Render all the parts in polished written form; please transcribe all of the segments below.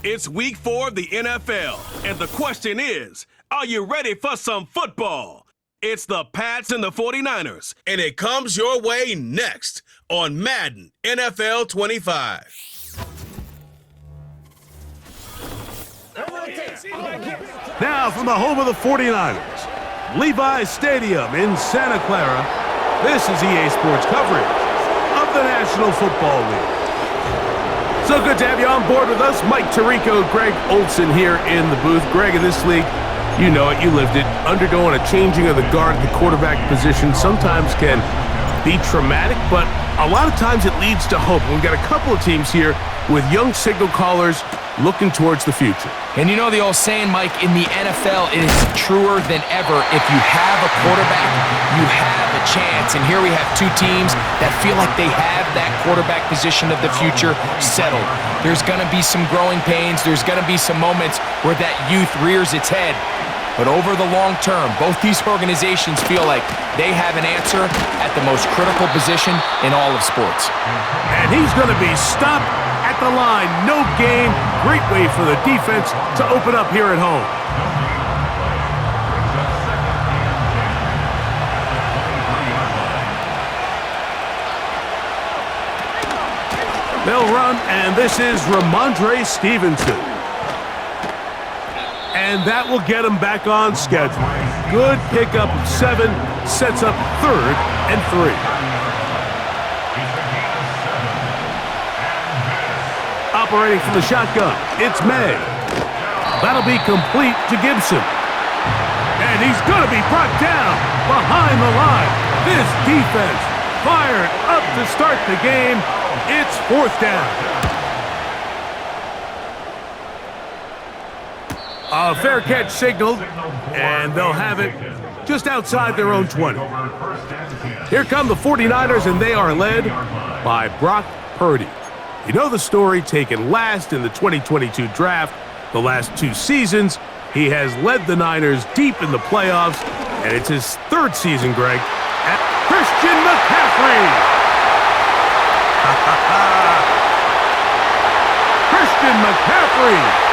It's week 4 of the NFL, and the question is, are you ready for some football? It's the Pats and the 49ers, and it comes your way next on Madden NFL 25. Now from the home of the 49ers, Levi's Stadium in Santa Clara, this is EA Sports coverage of the National Football League. So good to have you on board with us. Mike Tirico, Greg Olson here in the booth. Greg, in this league, you know it, you lived it. Undergoing a changing of the guard at the quarterback position sometimes can be traumatic, but a lot of times it leads to hope. We've got a couple of teams here with young signal callers looking towards the future. And you know the old saying, Mike, in the NFL, it is truer than ever. If you have a quarterback, you have a chance. And here we have two teams that feel like they have that quarterback position of the future settled. There's going to be some growing pains. There's going to be some moments where that youth rears its head. But over the long term, both these organizations feel like they have an answer at the most critical position in all of sports. And he's going to be stopped at the line. No gain. Great way for the defense to open up here at home. They'll run, and this is Ramondre Stevenson. And that will get him back on schedule. Good pickup of 7, sets up 3rd and 3. Operating from the shotgun, it's May. That'll be complete to Gibson. And he's going to be brought down behind the line. This defense fired up to start the game. It's 4th down. A fair catch signaled, and they'll have it just outside their own 20. Here come the 49ers, and they are led by Brock Purdy. You know the story, taken last in the 2022 draft. The last 2 seasons, he has led the Niners deep in the playoffs, and it's his 3rd season, Greg, at Christian McCaffrey. Christian McCaffrey.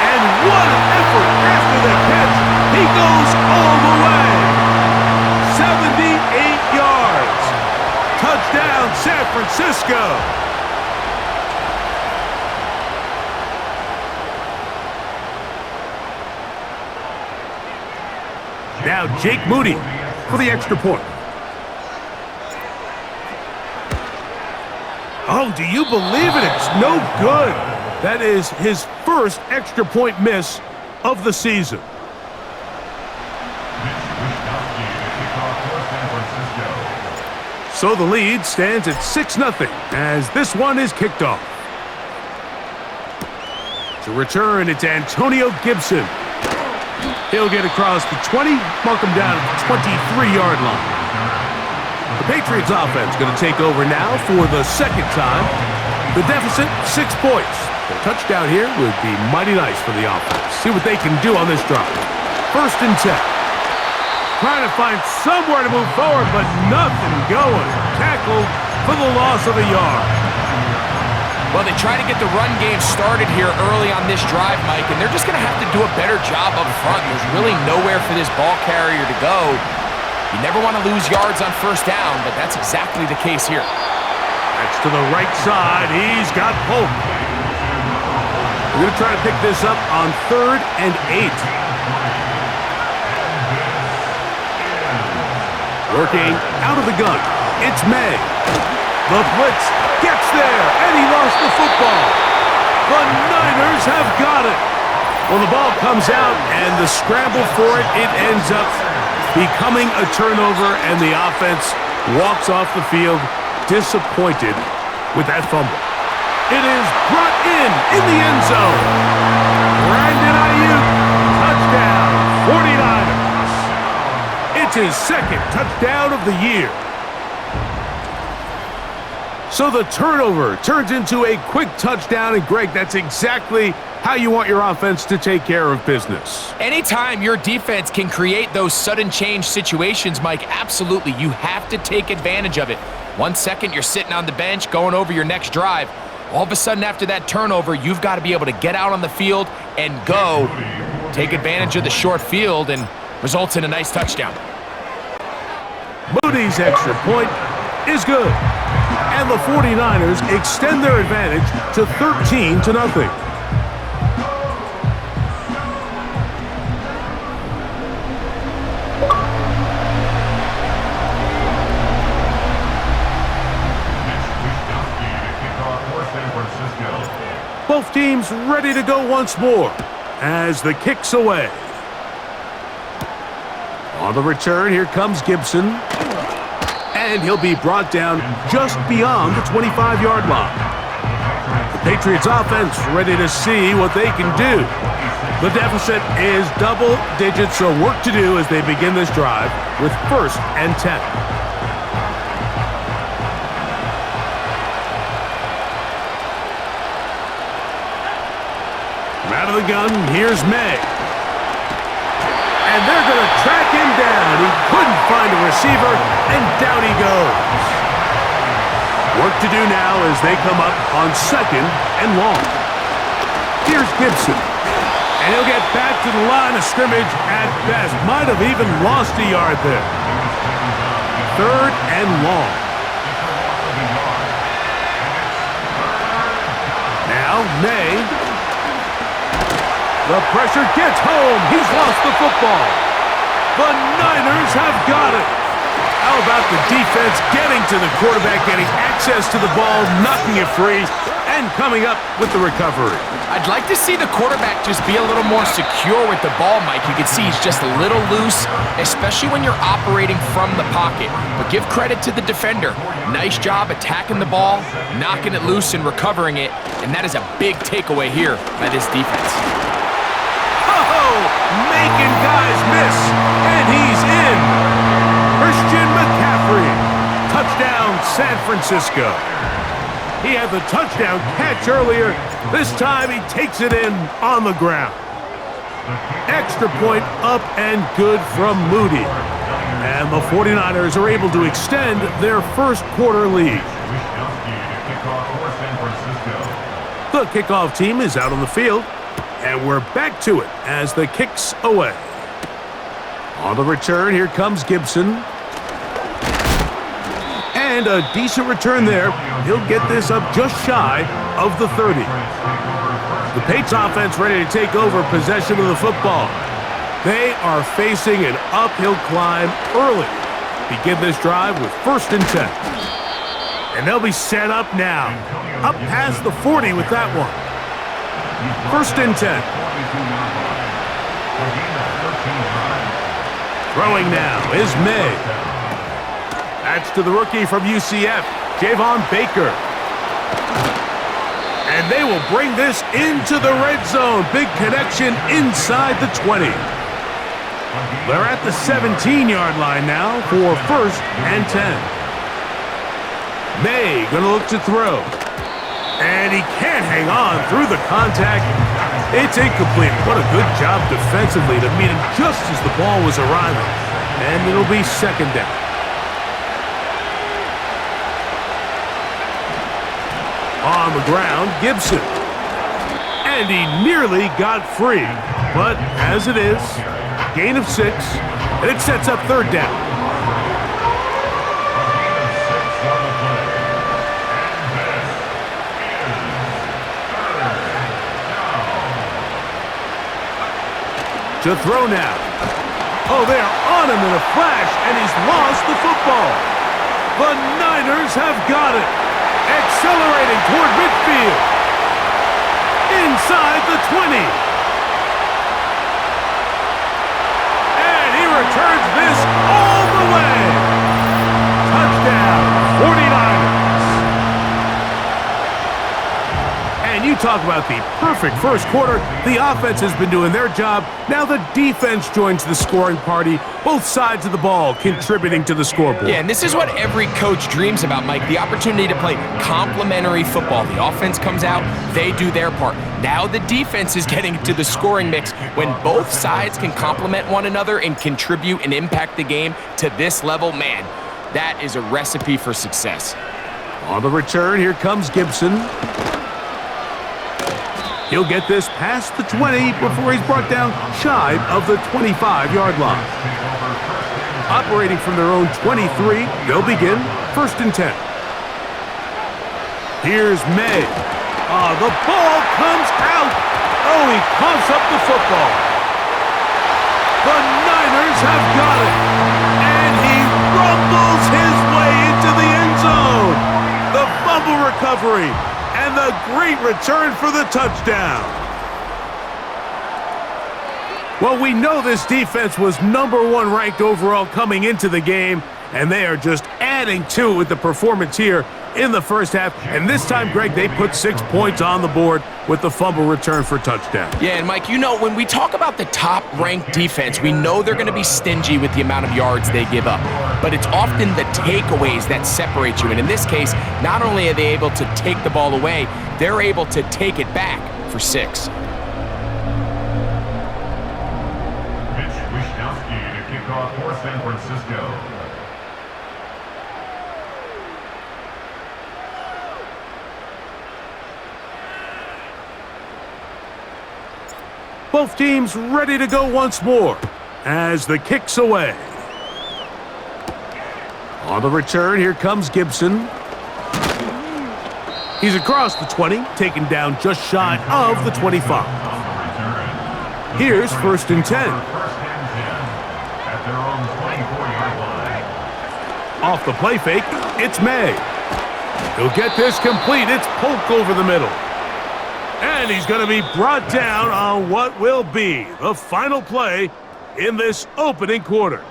And what an effort after the catch. He goes all the way. 78 yards. Touchdown, San Francisco. Now Jake Moody for the extra point. Oh, do you believe it? It's no good. That is his first extra point miss of the season. So the lead stands at 6-0 as this one is kicked off. To return, it's Antonio Gibson. He'll get across the 20, mark him down at the 23-yard line. The Patriots offense going to take over now for the 2nd time. The deficit, 6 points. The touchdown here would be mighty nice for the offense. See what they can do on this drive. 1st and 10. Trying to find somewhere to move forward, but nothing going. Tackled for the loss of a yard. Well, they try to get the run game started here early on this drive, Mike, and they're just going to have to do a better job up front. There's really nowhere for this ball carrier to go. You never want to lose yards on 1st down, but that's exactly the case here. That's to the right side. He's got Polk. We're going to try to pick this up on 3rd and 8. Working out of the gun. It's May. The blitz gets there, and he lost the football. The Niners have got it. Well, the ball comes out, and the scramble for it, it ends up becoming a turnover, and the offense walks off the field disappointed with that fumble. It is brought in the end zone. Brandon Ayuk, touchdown, 49ers. It's his 2nd touchdown of the year. So the turnover turns into a quick touchdown, and Greg, that's exactly how you want your offense to take care of business. Anytime your defense can create those sudden change situations, Mike, absolutely, you have to take advantage of it. 1 second, you're sitting on the bench going over your next drive. All of a sudden after that turnover, you've got to be able to get out on the field and go. Take advantage of the short field and results in a nice touchdown. Moody's extra point is good. And the 49ers extend their advantage to 13-0. Both teams ready to go once more as the kick's away. On the return, here comes Gibson. And he'll be brought down just beyond the 25-yard line. The Patriots offense ready to see what they can do. The deficit is double digits, so work to do as they begin this drive with 1st and 10. Out of the gun, here's May. And they're going to track him down. He couldn't find a receiver, and down he goes. Work to do now as they come up on 2nd and long. Here's Gibson. And he'll get back to the line of scrimmage at best. Might have even lost a yard there. 3rd and long. Now, May. The pressure gets home. He's lost the football. The Niners have got it. How about the defense getting to the quarterback, getting access to the ball, knocking it free, and coming up with the recovery? I'd like to see the quarterback just be a little more secure with the ball, Mike. You can see he's just a little loose, especially when you're operating from the pocket. But give credit to the defender. Nice job attacking the ball, knocking it loose and recovering it. And that is a big takeaway here by this defense. Making guys miss, and he's in. Christian McCaffrey. Touchdown, San Francisco. He had the touchdown catch earlier. This time he takes it in on the ground. Extra point up and good from Moody. And the 49ers are able to extend their first quarter lead. The kickoff team is out on the field. And we're back to it as the kick's away. On the return, here comes Gibson. And a decent return there. He'll get this up just shy of the 30. The Patriots offense ready to take over possession of the football. They are facing an uphill climb early. Begin this drive with 1st and 10. And they'll be set up now. Up past the 40 with that one. 1st and 10. Throwing now is May. That's to the rookie from UCF, Javon Baker. And they will bring this into the red zone. Big connection inside the 20. They're at the 17-yard line now for 1st and 10. May going to look to throw. And he can't hang on through the contact. It's incomplete. What a good job defensively to meet him just as the ball was arriving. And it'll be 2nd down. On the ground, Gibson. And he nearly got free. But as it is, gain of 6. And it sets up 3rd down. To throw now. Oh, they're on him in a flash, and he's lost the football. The Niners have got it. Accelerating toward midfield. Inside the 20. And he returns this all the way. Touchdown, 49ers. And you talk about the perfect first quarter. The offense has been doing their job. Now the defense joins the scoring party. Both sides of the ball contributing to the scoreboard. Yeah, and this is what every coach dreams about, Mike. The opportunity to play complementary football. The offense comes out, they do their part. Now the defense is getting to the scoring mix. When both sides can complement one another and contribute and impact the game to this level, man, that is a recipe for success. On the return, here comes Gibson. He'll get this past the 20 before he's brought down shy of the 25-yard line. Operating from their own 23, they'll begin 1st and 10. Here's May. The ball comes out. Oh, he coughs up the football. The Niners have got it. And he rumbles his way into the end zone. The fumble recovery and the great return for the touchdown. Well, we know this defense was #1 ranked overall coming into the game, and they are just adding to it with the performance here in the first half. And this time, Greg, they put 6 points on the board with the fumble return for touchdown. Yeah, and Mike, you know, when we talk about the top-ranked defense, we know they're going to be stingy with the amount of yards they give up. But it's often the takeaways that separate you. And in this case, not only are they able to take the ball away, they're able to take it back for 6. For San Francisco. Both teams ready to go once more as the kick's away. On the return, here comes Gibson. He's across the 20, taken down just shy of the 25. Here's 1st and 10. Off the play fake, it's May. He'll get this complete. It's Polk over the middle. And he's going to be brought down on what will be the final play in this opening quarter.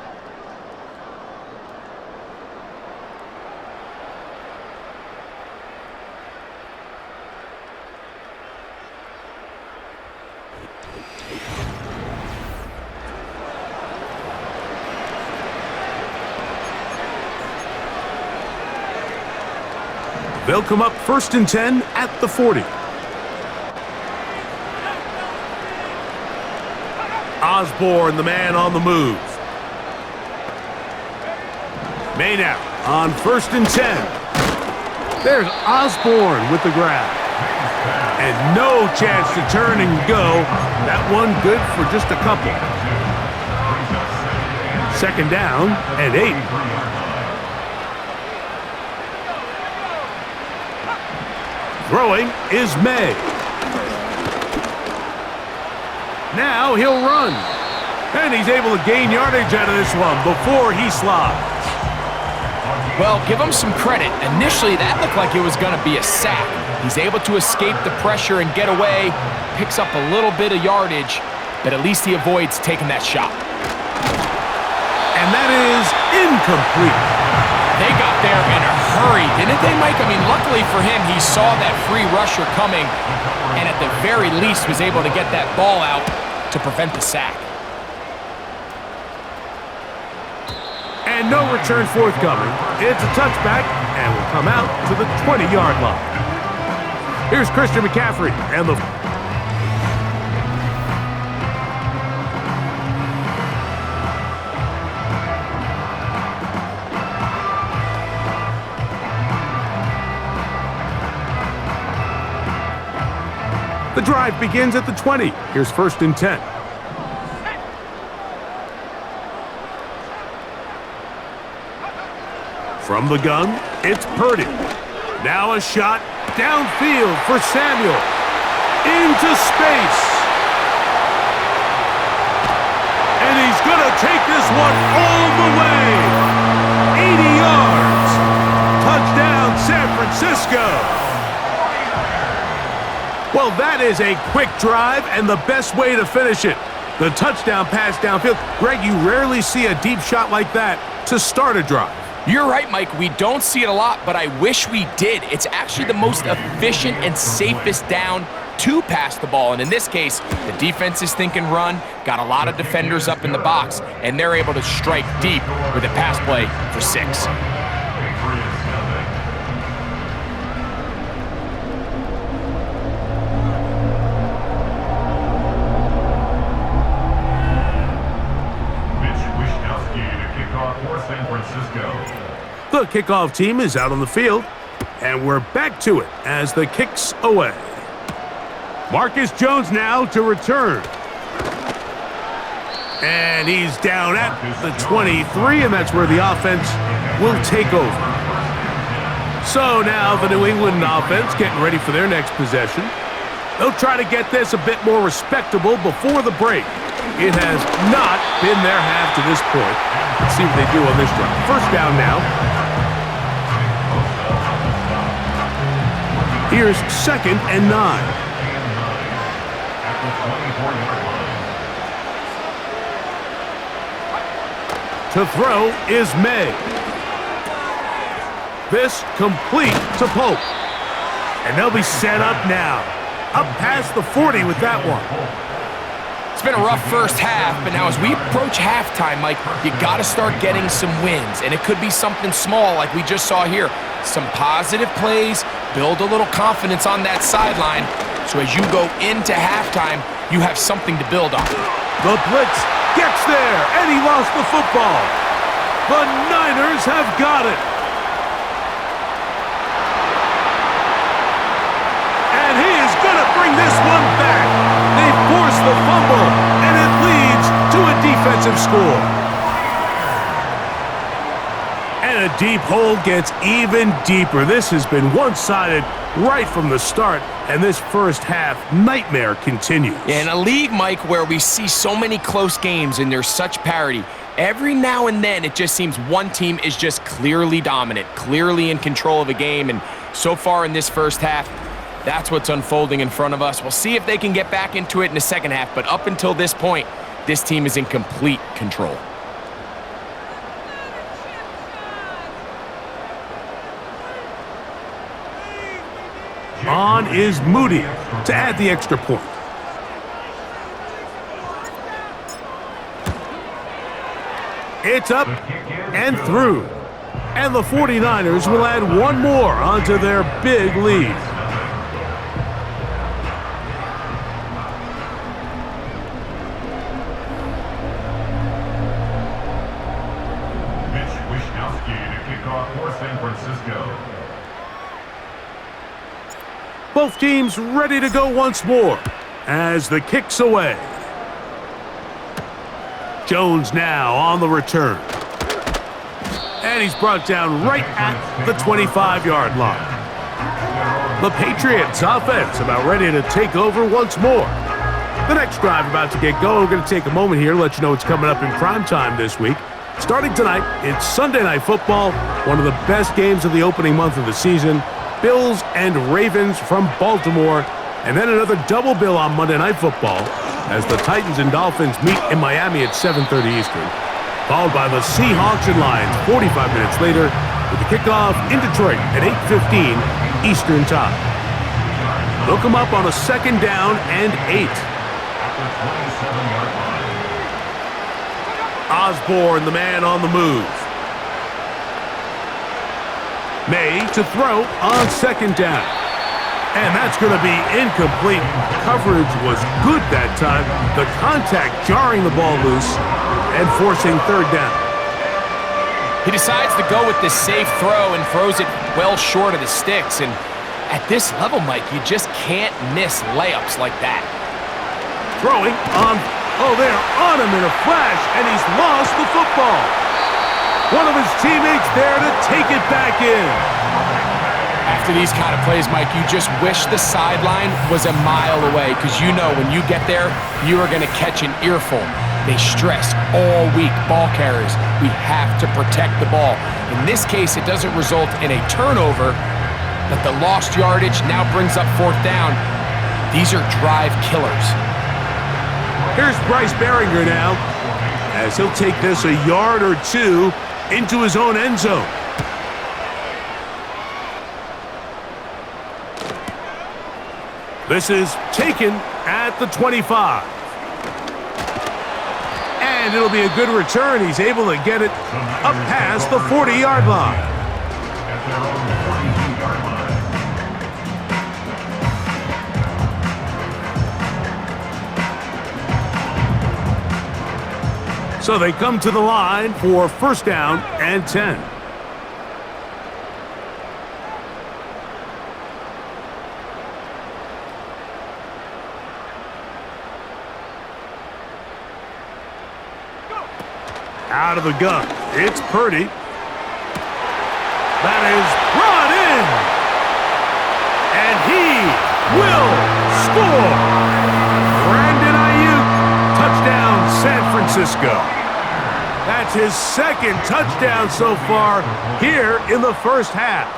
They'll come up 1st and 10 at the 40. Osborne, the man on the move. May now on 1st and 10. There's Osborne with the grab. And no chance to turn and go. That one good for just a couple. 2nd down and 8. Throwing is May. Now he'll run. And he's able to gain yardage out of this one before he slides. Well, give him some credit. Initially, that looked like it was going to be a sack. He's able to escape the pressure and get away. Picks up a little bit of yardage, but at least he avoids taking that shot. And that is incomplete. They got there in a hurry, didn't they, Mike? I mean, luckily for him, he saw that free rusher coming and at the very least was able to get that ball out to prevent the sack. And no return forthcoming. It's a touchback and will come out to the 20-yard line. Here's Christian McCaffrey and the... The drive begins at the 20. Here's 1st and 10. From the gun, it's Purdy. Now a shot downfield for Samuel. Into space. And he's going to take this one all the way. 80 yards. Touchdown, San Francisco. Well, that is a quick drive and the best way to finish it. The touchdown pass downfield. Greg, you rarely see a deep shot like that to start a drive. You're right, Mike. We don't see it a lot, but I wish we did. It's actually the most efficient and safest down to pass the ball. And in this case, the defense is thinking run, got a lot of defenders up in the box, and they're able to strike deep with a pass play for 6. The kickoff team is out on the field, and we're back to it as the kick's away. Marcus Jones now to return. And he's down at the 23, and that's where the offense will take over. So now the New England offense getting ready for their next possession. They'll try to get this a bit more respectable before the break. It has not been their half to this point. Let's see what they do on this drive. First down now. Here's 2nd and 9. To throw is May. This complete to Pope. And they'll be set up now. Up past the 40 with that one. It's been a rough first half, but now as we approach halftime, Mike, you got to start getting some wins. And it could be something small like we just saw here. Some positive plays, build a little confidence on that sideline. So as you go into halftime, you have something to build on. The blitz gets there, and he lost the football. The Niners have got it. And he is going to bring this one back. They force the fumble, and it leads to a defensive score. And a deep hole gets even deeper. This has been one-sided right from the start, and this first half nightmare continues. In a league, Mike, where we see so many close games and there's such parity, every now and then it just seems one team is just clearly dominant, clearly in control of a game, and so far in this first half, that's what's unfolding in front of us. We'll see if they can get back into it in the second half, but up until this point, this team is in complete control. On is Moody to add the extra point. It's up and through. And the 49ers will add one more onto their big lead. To kick off for San Francisco. Both teams ready to go once more as the kick's away. Jones now on the return. And he's brought down right at the 25-yard line. The Patriots offense about ready to take over once more. The next drive about to get going. We're going to take a moment here to let you know what's coming up in primetime this week. Starting tonight, it's Sunday Night Football, one of the best games of the opening month of the season. Bills and Ravens from Baltimore, and then another double bill on Monday Night Football as the Titans and Dolphins meet in Miami at 7:30 Eastern, followed by the Seahawks and Lions 45 minutes later with the kickoff in Detroit at 8:15 Eastern Time. They'll come up on a 2nd down and 8. Osborne, the man on the move. May to throw on 2nd down. And that's going to be incomplete. Coverage was good that time. The contact jarring the ball loose and forcing 3rd down. He decides to go with this safe throw and throws it well short of the sticks. And at this level, Mike, you just can't miss layups like that. Throwing on, they're on him in a flash, and he's lost the football. One of his teammates there to take it back in. After these kind of plays, Mike, you just wish the sideline was a mile away, because you know when you get there, you are going to catch an earful. They stress all week, ball carriers. We have to protect the ball. In this case, it doesn't result in a turnover, but the lost yardage now brings up 4th down. These are drive killers. Here's Bryce Behringer now, as he'll take this a yard or two into his own end zone. This is taken at the 25. And it'll be a good return. He's able to get it up past the 40-yard line. So they come to the line for 1st down and 10. Out of the gun, it's Purdy. That is brought in. And he will score. Brandon Ayuk, touchdown San Francisco. That's his second touchdown so far here in the first half.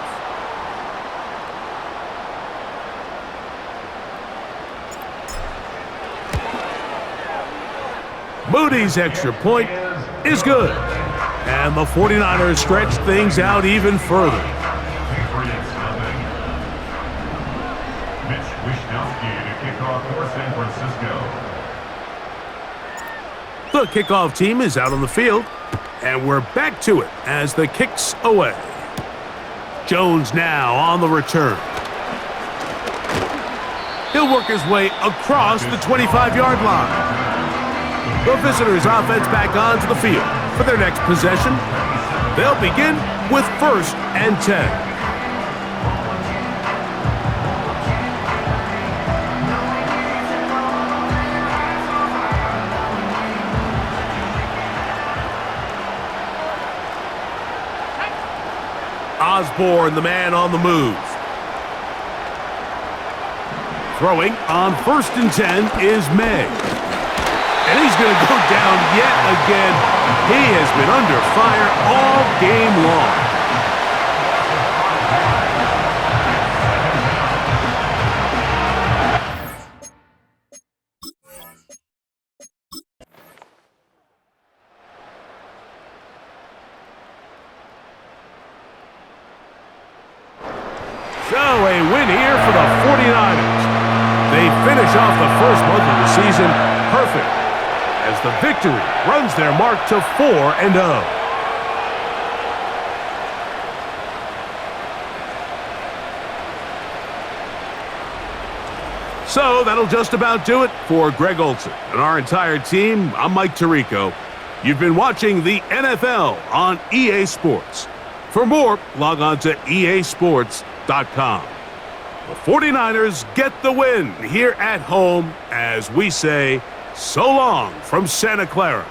Moody's extra point is good. And the 49ers stretch things out even further. The kickoff team is out on the field, and we're back to it as the kick's away. Jones now on the return. He'll work his way across the 25-yard line. The visitors' offense back onto the field for their next possession. They'll begin with 1st and 10. Osborne, the man on the move. Throwing on 1st and 10 is May. And he's going to go down yet again. He has been under fire all game long. So a win here for the 49ers. They finish off the first month of the season perfect, as the victory runs their mark to 4-0. So that'll just about do it for Greg Olson and our entire team. I'm Mike Tirico. You've been watching the NFL on EA Sports. For more, log on to easports.com. The 49ers get the win here at home as we say, so long from Santa Clara.